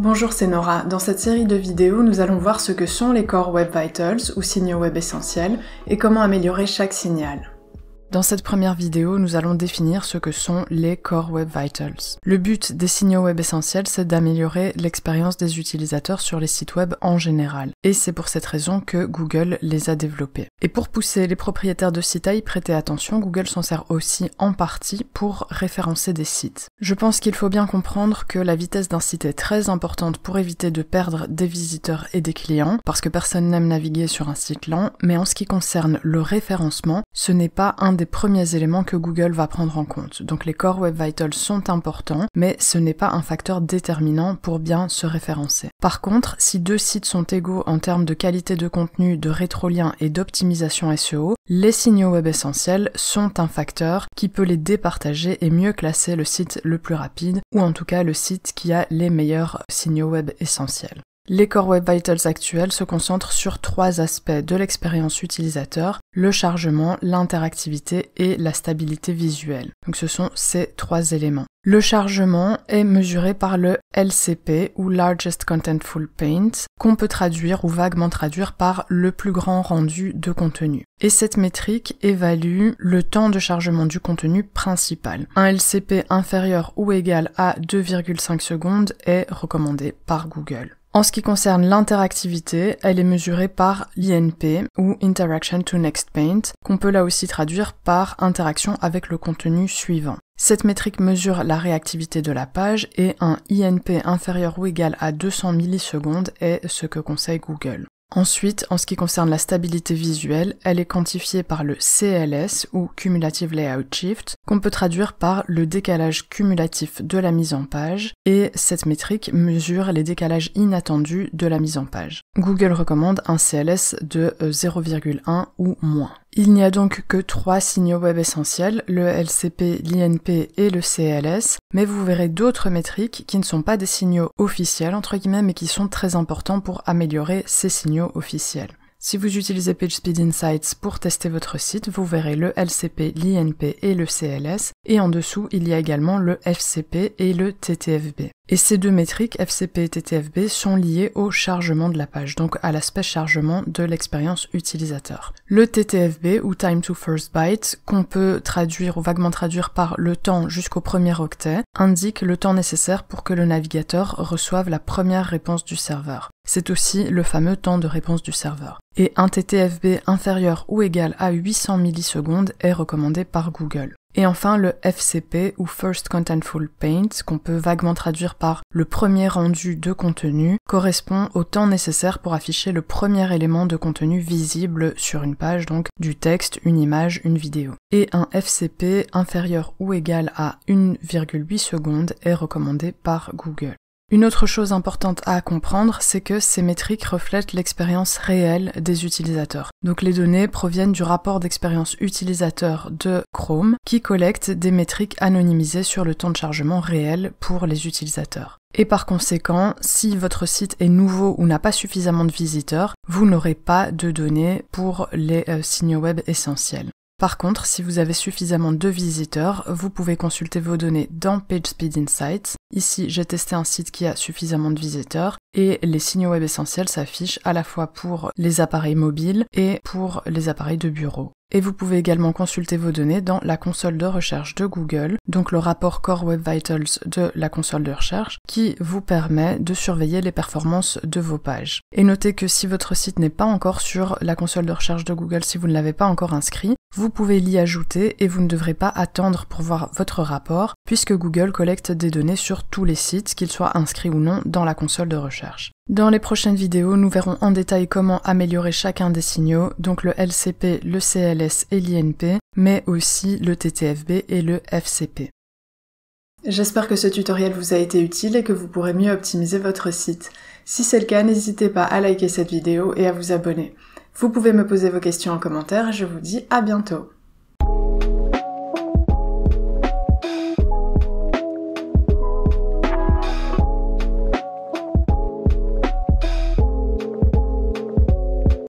Bonjour, c'est Nora. Dans cette série de vidéos, nous allons voir ce que sont les Core Web Vitals ou signaux web essentiels et comment améliorer chaque signal. Dans cette première vidéo, nous allons définir ce que sont les Core Web Vitals. Le but des signaux web essentiels, c'est d'améliorer l'expérience des utilisateurs sur les sites web en général. Et c'est pour cette raison que Google les a développés. Et pour pousser les propriétaires de sites à y prêter attention, Google s'en sert aussi en partie pour référencer des sites. Je pense qu'il faut bien comprendre que la vitesse d'un site est très importante pour éviter de perdre des visiteurs et des clients, parce que personne n'aime naviguer sur un site lent, mais en ce qui concerne le référencement, ce n'est pas un des premiers éléments que Google va prendre en compte. Donc les Core Web Vitals sont importants, mais ce n'est pas un facteur déterminant pour bien se référencer. Par contre, si deux sites sont égaux en termes de qualité de contenu, de rétroliens et d'optimisation SEO, les signaux web essentiels sont un facteur qui peut les départager et mieux classer le site le plus rapide, ou en tout cas le site qui a les meilleurs signaux web essentiels. Les Core Web Vitals actuels se concentrent sur trois aspects de l'expérience utilisateur, le chargement, l'interactivité et la stabilité visuelle. Donc ce sont ces trois éléments. Le chargement est mesuré par le LCP ou Largest Contentful Paint, qu'on peut traduire ou vaguement traduire par le plus grand rendu de contenu. Et cette métrique évalue le temps de chargement du contenu principal. Un LCP inférieur ou égal à 2,5 secondes est recommandé par Google. En ce qui concerne l'interactivité, elle est mesurée par l'INP ou Interaction to Next Paint, qu'on peut là aussi traduire par interaction avec le contenu suivant. Cette métrique mesure la réactivité de la page et un INP inférieur ou égal à 200 millisecondes est ce que conseille Google. Ensuite, en ce qui concerne la stabilité visuelle, elle est quantifiée par le CLS ou Cumulative Layout Shift, qu'on peut traduire par le décalage cumulatif de la mise en page, et cette métrique mesure les décalages inattendus de la mise en page. Google recommande un CLS de 0,1 ou moins. Il n'y a donc que trois signaux web essentiels, le LCP, l'INP et le CLS, mais vous verrez d'autres métriques qui ne sont pas des signaux officiels, entre guillemets, mais qui sont très importants pour améliorer ces signaux officiels. Si vous utilisez PageSpeed Insights pour tester votre site, vous verrez le LCP, l'INP et le CLS, et en dessous, il y a également le FCP et le TTFB. Et ces deux métriques, FCP et TTFB, sont liées au chargement de la page, donc à l'aspect chargement de l'expérience utilisateur. Le TTFB, ou Time to First Byte, qu'on peut traduire ou vaguement traduire par le temps jusqu'au premier octet, indique le temps nécessaire pour que le navigateur reçoive la première réponse du serveur. C'est aussi le fameux temps de réponse du serveur. Et un TTFB inférieur ou égal à 800 millisecondes est recommandé par Google. Et enfin, le FCP ou First Contentful Paint, qu'on peut vaguement traduire par le premier rendu de contenu, correspond au temps nécessaire pour afficher le premier élément de contenu visible sur une page, donc du texte, une image, une vidéo. Et un FCP inférieur ou égal à 1,8 secondes est recommandé par Google. Une autre chose importante à comprendre, c'est que ces métriques reflètent l'expérience réelle des utilisateurs. Donc les données proviennent du rapport d'expérience utilisateur de Chrome, qui collecte des métriques anonymisées sur le temps de chargement réel pour les utilisateurs. Et par conséquent, si votre site est nouveau ou n'a pas suffisamment de visiteurs, vous n'aurez pas de données pour les signaux web essentiels. Par contre, si vous avez suffisamment de visiteurs, vous pouvez consulter vos données dans PageSpeed Insights. Ici, j'ai testé un site qui a suffisamment de visiteurs et les signaux web essentiels s'affichent à la fois pour les appareils mobiles et pour les appareils de bureau. Et vous pouvez également consulter vos données dans la console de recherche de Google, donc le rapport Core Web Vitals de la console de recherche, qui vous permet de surveiller les performances de vos pages. Et notez que si votre site n'est pas encore sur la console de recherche de Google, si vous ne l'avez pas encore inscrit, vous pouvez l'y ajouter et vous ne devrez pas attendre pour voir votre rapport, puisque Google collecte des données sur tous les sites, qu'ils soient inscrits ou non dans la console de recherche. Dans les prochaines vidéos, nous verrons en détail comment améliorer chacun des signaux, donc le LCP, le CLS et l'INP, mais aussi le TTFB et le FCP. J'espère que ce tutoriel vous a été utile et que vous pourrez mieux optimiser votre site. Si c'est le cas, n'hésitez pas à liker cette vidéo et à vous abonner. Vous pouvez me poser vos questions en commentaire et je vous dis à bientôt.